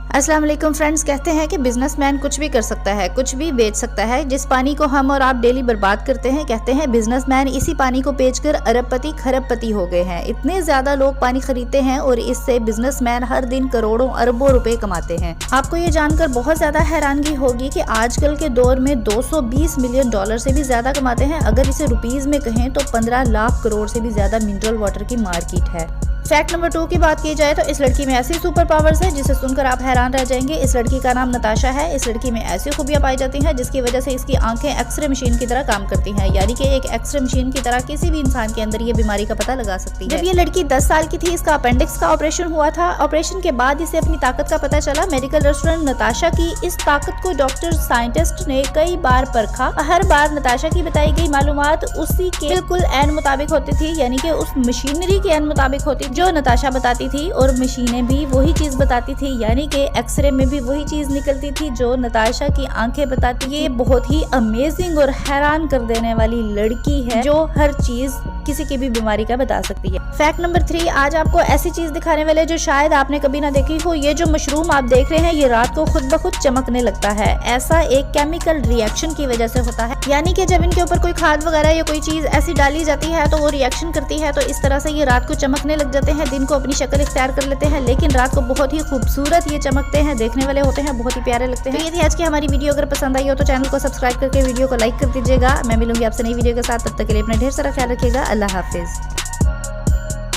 अस्सलाम वालेकुम फ्रेंड्स। कहते हैं कि बिजनेसमैन कुछ भी कर सकता है, कुछ भी बेच सकता है। जिस पानी को हम और आप डेली बर्बाद करते हैं, कहते हैं बिजनेसमैन इसी पानी को बेचकर अरबपति खरबपति हो गए हैं। इतने ज्यादा लोग पानी खरीदते हैं और इससे बिजनेसमैन हर दिन करोड़ों अरबों रुपए कमाते हैं। आपको ये जानकर बहुत ज्यादा हैरानगी होगी कि आजकल के दौर में 220 मिलियन डॉलर से भी ज्यादा कमाते हैं। अगर इसे रुपीज में कहें तो 15 लाख करोड़ से भी ज्यादा मिनरल वाटर की मार्केट है। फैक्ट नंबर 2 की बात की जाए तो इस लड़की में ऐसी सुपर पावर्स है जिसे सुनकर आप हैरान रह जाएंगे। इस लड़की का नाम नताशा है। इस लड़की में ऐसी खूबियां पाई जाती हैं जिसकी वजह से इसकी आंखें एक्सरे मशीन की तरह काम करती हैं, यानी कि एक एक्सरे मशीन की तरह किसी भी इंसान के अंदर ये बीमारी का पता लगा सकती है। जब ये लड़की 10 साल की थी, इसका अपेंडिक्स का ऑपरेशन हुआ था। ऑपरेशन के बाद इसे अपनी ताकत का पता चला। मेडिकल रेस्टोरेंट नताशा की इस ताकत को डॉक्टर साइंटिस्ट ने कई बार परखा। हर बार नताशा की बताई गई मालूमात उसी के बिल्कुल एन मुताबिक होती थी, यानी कि उस मशीनरी के एन मुताबिक होती जो नताशा बताती थी, और मशीनें भी वही चीज बताती थी, यानी कि एक्सरे में भी वही चीज निकलती थी जो नताशा की आंखें बताती। ये बहुत ही अमेजिंग और हैरान कर देने वाली लड़की है जो हर चीज किसी की भी बीमारी का बता सकती है। फैक्ट नंबर 3, आज आपको ऐसी चीज दिखाने वाले जो शायद आपने कभी ना देखी हो। ये जो मशरूम आप देख रहे हैं, ये रात को खुद ब खुद चमकने लगता है। ऐसा एक केमिकल रिएक्शन की वजह से होता है, यानी कि जब इनके ऊपर कोई खाद वगैरह या कोई चीज ऐसी डाली जाती है तो वो रिएक्शन करती है, तो इस तरह से ये रात को चमकने लग जाते हैं। दिन को अपनी शक्ल इख्तियार कर लेते हैं, लेकिन रात को बहुत ही खूबसूरत ये चमकते हैं, देखने वाले होते हैं, बहुत ही प्यारे लगते हैं। तो ये थी आज की हमारी वीडियो। अगर पसंद आई हो तो चैनल को सब्सक्राइब करके वीडियो को लाइक कर दीजिएगा। मैं मिलूंगी आपसे नई वीडियो के साथ, तब तक के लिए अपना ढेर सारा ख्याल रखिएगा। अल्लाह हाफिज।